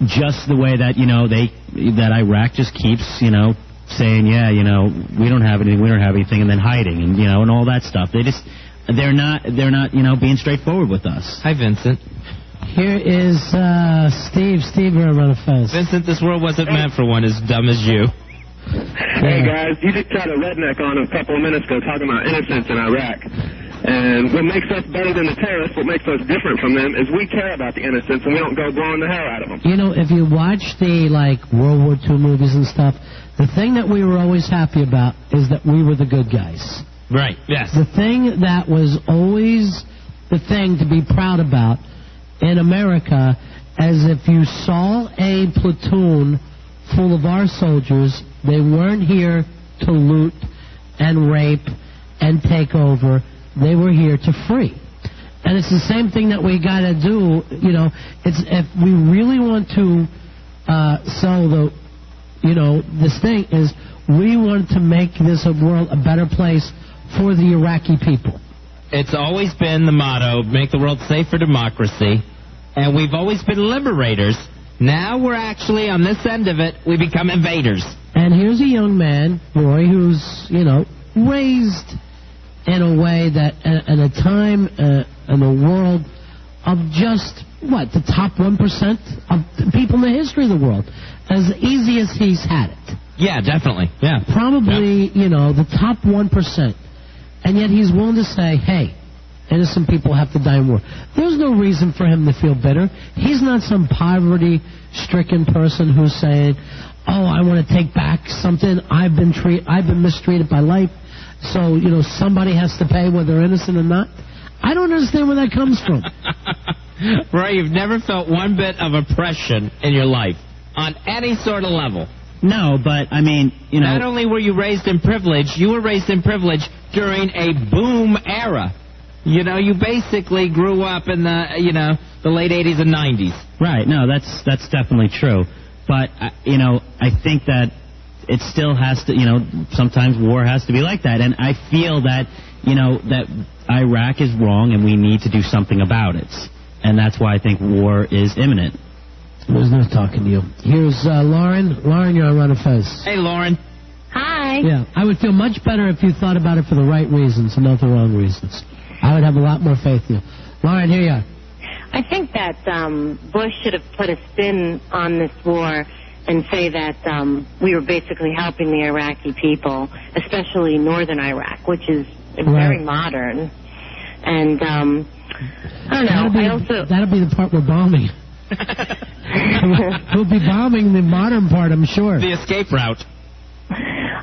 C: Just the way that, that Iraq just keeps, saying, we don't have anything, and then hiding, and all that stuff. They're not, being straightforward with us.
A: Hi, Vincent.
B: Here is Steve. Steve, you're Ron and Fez.
A: Vincent, this world wasn't meant for one as dumb as you.
O: Hey, guys, you just tried a redneck on a couple of minutes ago talking about innocence in Iraq. And what makes us better than the terrorists, what makes us different from them, is we care about the innocents and we don't go blowing the hell out of them.
B: If you watch the, World War II movies and stuff, the thing that we were always happy about is that we were the good guys.
A: Right, yes.
B: The thing that was always the thing to be proud about in America, as if you saw a platoon full of our soldiers, they weren't here to loot and rape and take over. They were here to free. And it's the same thing that we got to do. It's if we really want to sell this thing is we want to make this world a better place for the Iraqi people.
A: It's always been the motto, make the world safe for democracy, and we've always been liberators. Now we're actually, on this end of it, we become invaders.
B: And here's a young man, Roy, who's, raised in a way that, in a time, in a world of just, the top 1% of people in the history of the world. As easy as he's had it.
A: Yeah, definitely. Yeah.
B: Probably, the top 1%. And yet he's willing to say, hey, innocent people have to die in war. There's no reason for him to feel bitter. He's not some poverty-stricken person who's saying, oh, I want to take back something. I've been mistreated by life, so, somebody has to pay whether they're innocent or not. I don't understand where that comes from.
A: Roy, you've never felt one bit of oppression in your life on any sort of level.
C: No, but, I mean,
A: Not only were you raised in privilege, you were raised in privilege during a boom era. You basically grew up in the late 80s and 90s.
C: Right, no, that's definitely true. But, I think that it still has to, sometimes war has to be like that. And I feel that, that Iraq is wrong and we need to do something about it. And that's why I think war is imminent.
B: There's no talking to you. Here's Lauren. Lauren, you're on Ron and Fez.
A: Hey, Lauren.
M: Hi.
B: Yeah, I would feel much better if you thought about it for the right reasons and not the wrong reasons. I would have a lot more faith in you. Lauren, here you are.
M: I think that Bush should have put a spin on this war and say that we were basically helping the Iraqi people, especially northern Iraq, which is very modern. And I don't know.
B: That'll be the part we're bombing. We'll be bombing the modern part, I'm sure.
A: The escape route.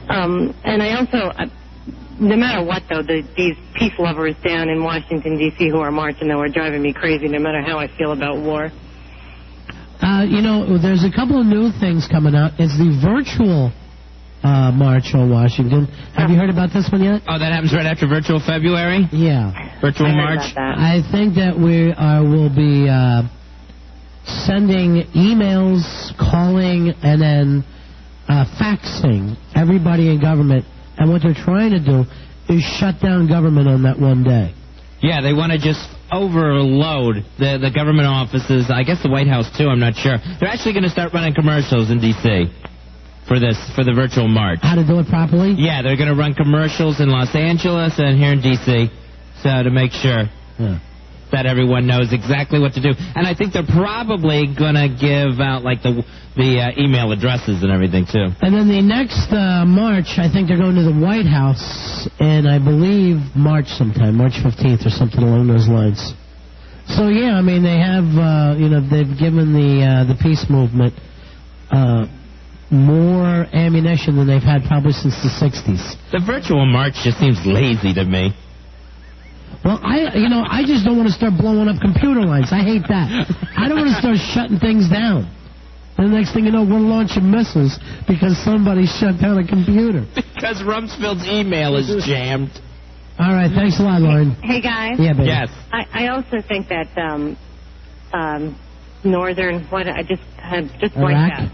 M: And I also, no matter what, though, these peace lovers down in Washington, D.C. who are marching, though, are driving me crazy no matter how I feel about war.
B: There's a couple of new things coming out. It's the virtual march on Washington. Have you heard about this one yet?
A: Oh, that happens right after Virtual February?
B: Yeah.
A: Virtual March?
B: I think that we will be sending emails, calling, and then faxing everybody in government. And what they're trying to do is shut down government on that one day.
A: Yeah, they want to just overload the government offices. I guess the White House, too, I'm not sure. They're actually going to start running commercials in D.C. for the virtual march.
B: How to do it properly?
A: Yeah, they're going to run commercials in Los Angeles and here in D.C. So to make sure that everyone knows exactly what to do. And I think they're probably going to give out, like, the email addresses and everything, too.
B: And then the next march, I think they're going to the White House in, I believe, March sometime, March 15th or something along those lines. So, yeah, I mean, they have, they've given the peace movement more ammunition than they've had probably since the 60s.
A: The virtual march just seems lazy to me.
B: Well, I just don't want to start blowing up computer lines. I hate that. I don't want to start shutting things down. And the next thing you know, we're launching missiles because somebody shut down a computer.
A: Because Rumsfeld's email is jammed.
B: All right, thanks a lot, Lauren.
M: Hey, guys.
B: Yeah, baby.
A: Yes.
M: I also think that northern, I just blanked out.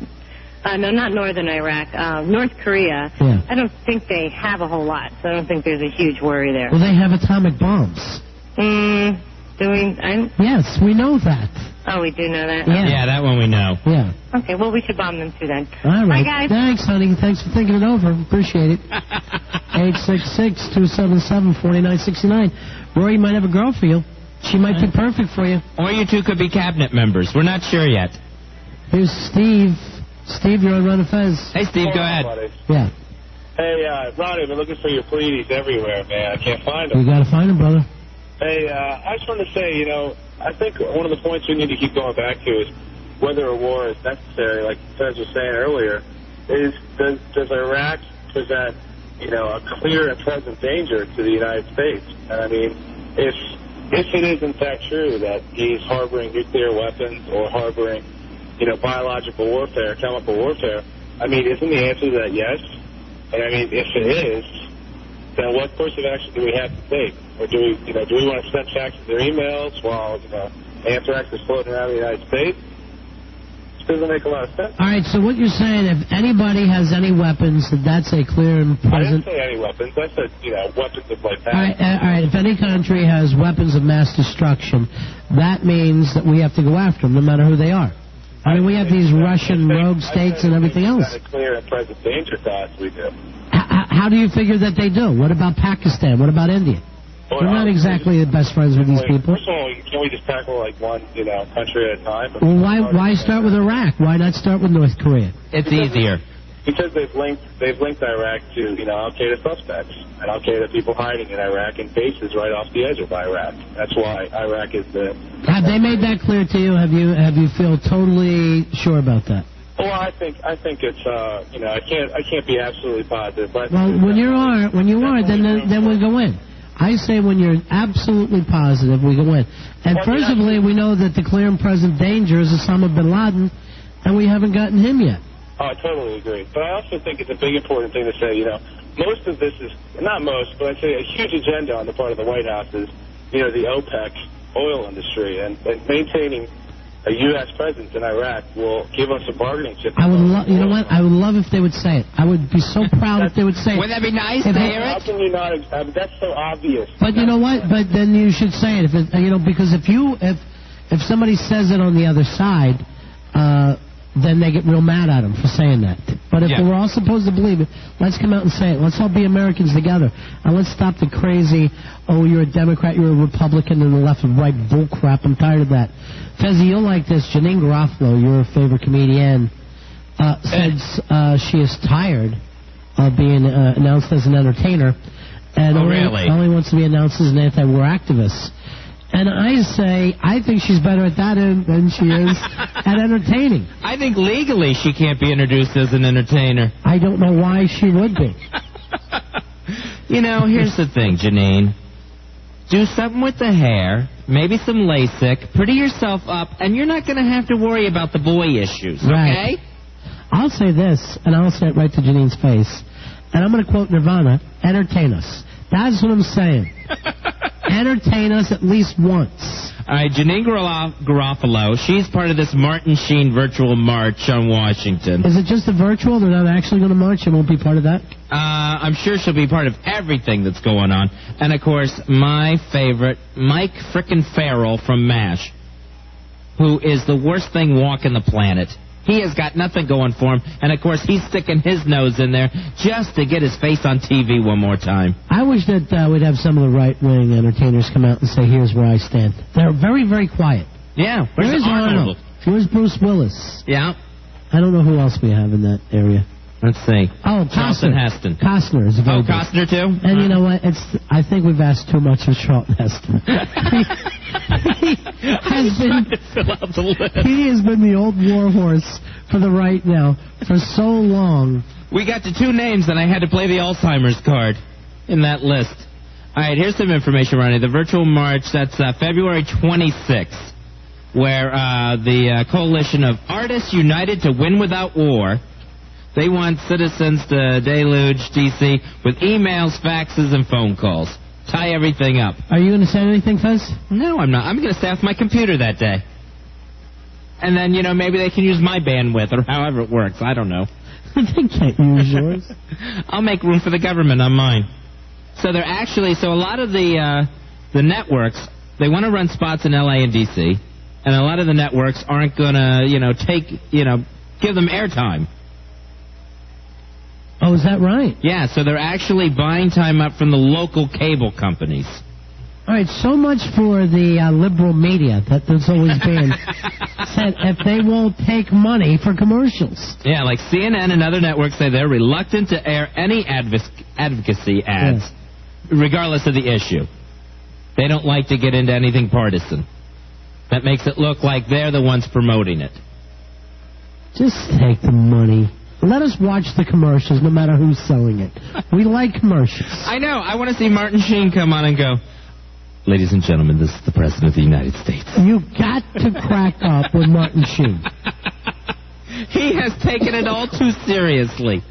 M: No, not northern Iraq. North Korea.
B: Yeah.
M: I don't think they have a whole lot, so I don't think there's a huge worry there.
B: Well, they have atomic bombs.
M: Do we?
B: Yes, we know that.
M: Oh, we do know that?
A: Yeah, that one we know.
B: Yeah.
M: Okay, well, we should bomb them too then.
B: All right.
M: Bye, guys.
B: Thanks, honey. Thanks for thinking it over. Appreciate it. 866-277-4969. Rory might have a girl for you. She might be perfect for you.
A: Or you two could be cabinet members. We're not sure yet.
B: Here's Steve. Steve, you're on Ron and Fez.
A: Hey, Steve, go ahead.
B: Yeah.
J: Hey, Ronnie, I've been looking for your Pleaties everywhere, man. I can't find them.
B: You got to find them, brother.
J: Hey, I just wanted to say, I think one of the points we need to keep going back to is whether a war is necessary, like Fez was saying earlier, is does Iraq present, a clear and present danger to the United States? And I mean, if it is in fact true that he's harboring nuclear weapons or harboring, biological warfare, chemical warfare, I mean, isn't the answer to that yes? And I mean, if it is, then what course of action do we have to take? Or do we want to send faxes or emails while, anthrax is floating around the United States? It doesn't make a lot of sense.
B: All right, so what you're saying, if anybody has any weapons, that's a clear and present...
J: I didn't say any weapons. I said, weapons of like that.
B: All right, if any country has weapons of mass destruction, that means that we have to go after them, no matter who they are. I mean, we have these Russian rogue states and everything else.
J: It's not a clear and present danger to us, we do.
B: How do you figure that they do? What about Pakistan? What about India? We're not exactly the best friends with these people.
J: First of all, can we just tackle like one, country at a time?
B: Well, why start with Iraq? Why not start with North Korea?
A: It's easier.
J: Because they've linked Iraq to, Al-Qaeda suspects and Al-Qaeda people hiding in Iraq and bases right off the edge of Iraq. That's why Iraq is the...
B: Have they made that clear to you? Have you feel totally sure about that?
J: Well, I think it's I can't be absolutely positive, but
B: when you are, then we go in. I say when you're absolutely positive, we go in. And first of all, we know that the clear and present danger is Osama bin Laden, and we haven't gotten him yet.
J: Oh, I totally agree. But I also think it's a big important thing to say, most of this is, not most, but I'd say a huge agenda on the part of the White House is, the OPEC oil industry, and maintaining a U.S. presence in Iraq will give us a bargaining chip.
B: I would love, I would love if they would say it. I would be so proud if they would say it.
A: Wouldn't that be nice to hear it?
J: How can you not? That's so obvious.
B: But you know what? But then you should say it, because if somebody says it on the other side, then they get real mad at him for saying that. But if we're all supposed to believe it, let's come out and say it. Let's all be Americans together. And let's stop the crazy, oh, you're a Democrat, you're a Republican, and the left and right bull crap. I'm tired of that. Fezzi, you'll like this. Janine Garofalo, your favorite comedian, said she is tired of being announced as an entertainer. And only wants to be announced as an anti-war activist. And I say, I think she's better at that than she is at entertaining.
A: I think legally she can't be introduced as an entertainer.
B: I don't know why she would be.
A: You know, here's the thing, Janine. Do something with the hair, maybe some LASIK, pretty yourself up, and you're not going to have to worry about the boy issues, okay?
B: Right. I'll say this, and I'll say it right to Janine's face, and I'm going to quote Nirvana, entertain us. That's what I'm saying. Entertain us at least once.
A: All right, Janine Garofalo, she's part of this Martin Sheen virtual march on Washington.
B: Is it just a virtual? They're not actually going to march? She won't be part of that?
A: I'm sure she'll be part of everything that's going on. And, of course, my favorite, Mike frickin' Farrell from MASH, who is the worst thing walking the planet. He has got nothing going for him. And, of course, he's sticking his nose in there just to get his face on TV one more time.
B: I wish that we'd have some of the right-wing entertainers come out and say, here's where I stand. They're very, very quiet.
A: Yeah.
B: Where's Arnold? Where's Bruce Willis?
A: Yeah.
B: I don't know who else we have in that area.
A: Let's see.
B: Oh,
A: Charlton
B: Costner.
A: Heston.
B: Costner is very good.
A: Costner, too?
B: And you know what? I think we've asked too much of Charlton Heston. He has been the old war horse for the right now for so long.
A: We got to two names, and I had to play the Alzheimer's card in that list. All right, here's some information, Ronnie. The virtual march, that's February 26th, where the coalition of Artists United to Win Without War, they want citizens to deluge D.C. with emails, faxes, and phone calls. Tie everything up.
B: Are you going to say anything, Fez?
A: No, I'm not. I'm going to stay off my computer that day. And then, you know, maybe they can use my bandwidth or however it works. I don't know.
B: They can't use yours.
A: I'll make room for the government on mine. So they're actually, so a lot of the networks, they want to run spots in L.A. and D.C., and a lot of the networks aren't going to, give them airtime.
B: Oh, is that right?
A: Yeah, so they're actually buying time up from the local cable companies.
B: All right, so much for the liberal media that's always been said if they won't take money for commercials.
A: Yeah, like CNN and other networks say they're reluctant to air any advocacy ads, regardless of the issue. They don't like to get into anything partisan. That makes it look like they're the ones promoting it.
B: Just take the money. Let us watch the commercials, no matter who's selling it. We like commercials.
A: I know. I want to see Martin Sheen come on and go, ladies and gentlemen, this is the President of the United States.
B: You've got to crack up with Martin Sheen.
A: He has taken it all too seriously.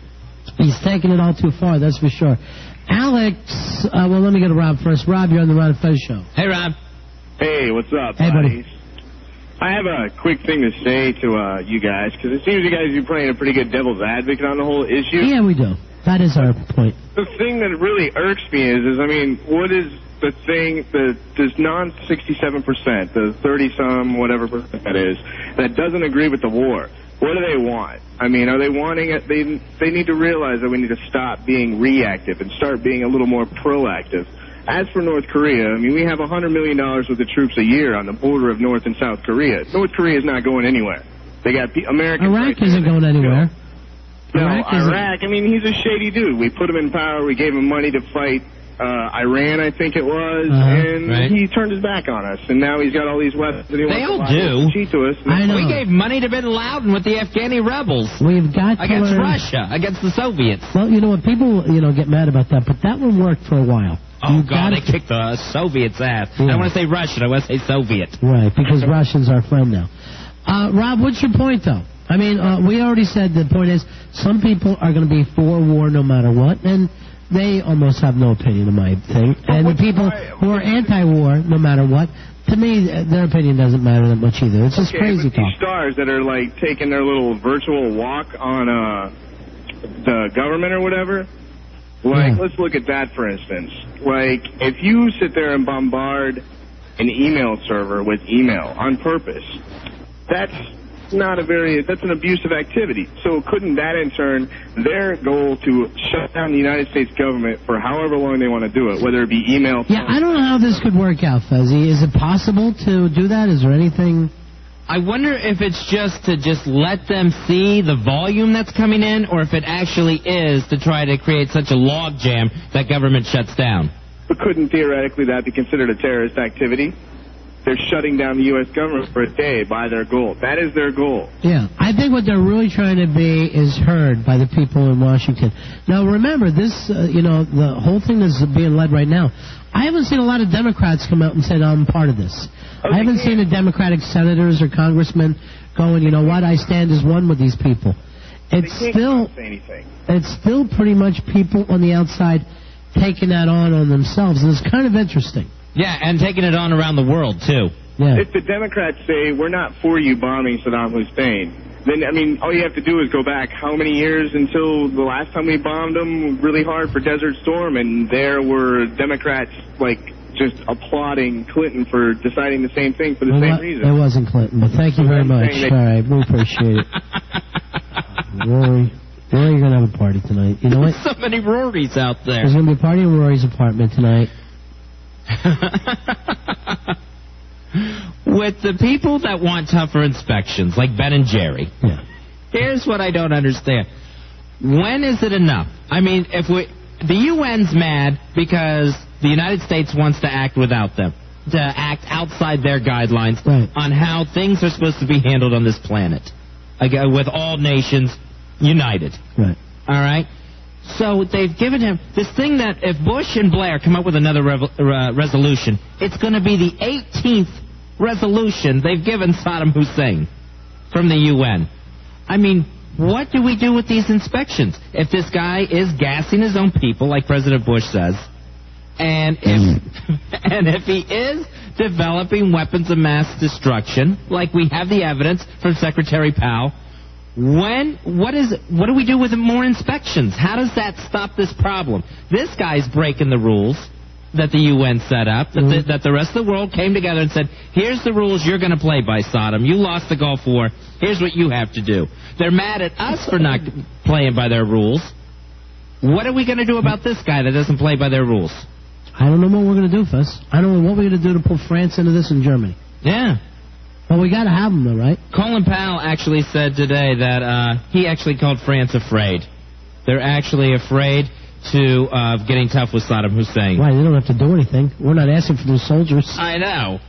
B: He's taken it all too far, that's for sure. Alex, well, let me go to Rob first. Rob, you're on the Ron and Fez show.
A: Hey, Rob.
P: Hey, what's up,
B: Hey, buddy.
P: I have a quick thing to say to you guys, because it seems you guys are playing a pretty good devil's advocate on the whole issue.
B: Yeah, we do. That is our point.
P: The thing that really irks me is what is the thing, this non-67%, the 30-some, whatever percent that is, that doesn't agree with the war? What do they want? I mean, are they wanting it? They need to realize that we need to stop being reactive and start being a little more proactive. As for North Korea, I mean, we have $100 million worth of troops a year on the border of North and South Korea. North Korea is not going anywhere. They got Americans.
B: Iraq isn't going anywhere.
P: No, Iraq, I mean, he's a shady dude. We put him in power. We gave him money to fight Iran, I think it was, and he turned his back on us. And now he's got all these weapons. And he
A: they all
P: wants
A: do.
P: To cheat to us.
B: I know.
A: We gave money to Bin Laden with the Afghani rebels.
B: We've got to
A: against
B: learn.
A: Russia, against the Soviets.
B: Well, you know what? People, get mad about that, but that one worked for a while.
A: Oh, God, they kicked the Soviets' ass.
B: Yeah.
A: I don't want to say Russian. I want to say Soviet.
B: Right, because Russians are our friend now. Rob, what's your point, though? I mean, we already said the point is some people are going to be for war no matter what, and they almost have no opinion on my thing. And the people who are anti-war no matter what, to me, their opinion doesn't matter that much either. It's just crazy talk.
P: These stars that are, taking their little virtual walk on the government or whatever, let's look at that, for instance. If you sit there and bombard an email server with email on purpose, that's not that's an abusive activity. So couldn't that in turn, their goal to shut down the United States government for however long they want to do it, whether it be email?
B: Yeah, I don't know how this could work out, Fezzy. Is it possible to do that? Is there anything?
A: I wonder if it's just to let them see the volume that's coming in, or if it actually is to try to create such a logjam that government shuts down.
P: But couldn't theoretically that be considered a terrorist activity? They're shutting down the U.S. government for a day by their goal. That is their goal.
B: Yeah, I think what they're really trying to be is heard by the people in Washington. Now, remember, this, the whole thing that's being led right now, I haven't seen a lot of Democrats come out and say, I'm part of this. I haven't seen the Democratic senators or congressmen going, you know what, I stand as one with these people. It's still pretty much people on the outside taking that on themselves, and it's kind of interesting.
A: Yeah, and taking it on around the world, too.
B: Yeah.
P: If the Democrats say, we're not for you bombing Saddam Hussein, then, all you have to do is go back how many years until the last time we bombed him really hard for Desert Storm, and there were Democrats, just applauding Clinton for deciding the same thing for the same reason.
B: It wasn't Clinton, but thank you very much. All right, we appreciate it. Rory, you're going to have a party tonight. You know what?
A: There's so many Rorys out there.
B: There's going to be a party in Rory's apartment tonight.
A: With the people that want tougher inspections, like Ben and Jerry, here's what I don't understand. When is it enough? The UN's mad because the United States wants to act without them, to act outside their guidelines on how things are supposed to be handled on this planet, with all nations united.
B: Right.
A: All right? So they've given him this thing that if Bush and Blair come up with another resolution, it's going to be the 18th resolution they've given Saddam Hussein from the UN. What do we do with these inspections? If this guy is gassing his own people, like President Bush says, and if he is developing weapons of mass destruction, like we have the evidence from Secretary Powell, what do we do with more inspections? How does that stop this problem? This guy's breaking the rules that the UN set up, that the rest of the world came together and said, here's the rules you're going to play by, Saddam. You lost the Gulf War. Here's what you have to do. They're mad at us for not playing by their rules. What are we going to do about this guy that doesn't play by their rules?
B: I don't know what we're going to do, Fess. I don't know what we're going to do to pull France into this and Germany.
A: Yeah.
B: Well, we got to have them, though, right?
A: Colin Powell actually said today that he actually called France afraid. They're actually afraid of getting tough with Saddam Hussein.
B: Why? They don't have to do anything. We're not asking for those soldiers.
A: I know.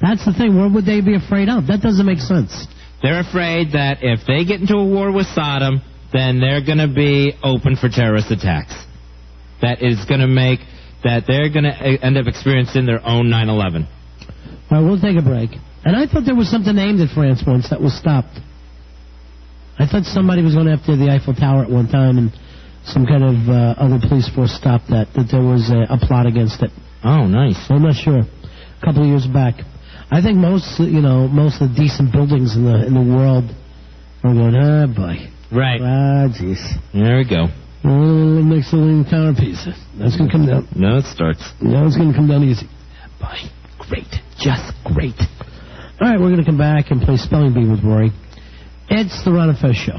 B: That's the thing. What would they be afraid of? That doesn't make sense.
A: They're afraid that if they get into a war with Saddam, then they're going to be open for terrorist attacks. That is going to make that they're going to end up experiencing their own 9/11.
B: All right, we'll take a break. And I thought there was something aimed at France once that was stopped. I thought somebody was going after the Eiffel Tower at one time, and some kind of other police force stopped that there was a plot against it.
A: Oh, nice.
B: I'm not sure. A couple of years back. I think most of the decent buildings in the world are going, boy.
A: Right.
B: Ah, jeez.
A: There we go.
B: Next little tower piece. That's going to come down.
A: No, it starts.
B: No, it's going to come down easy.
A: Boy, great. Just great.
B: All right, we're going to come back and play Spelling Bee with Rory. It's the Ron and Fez Show.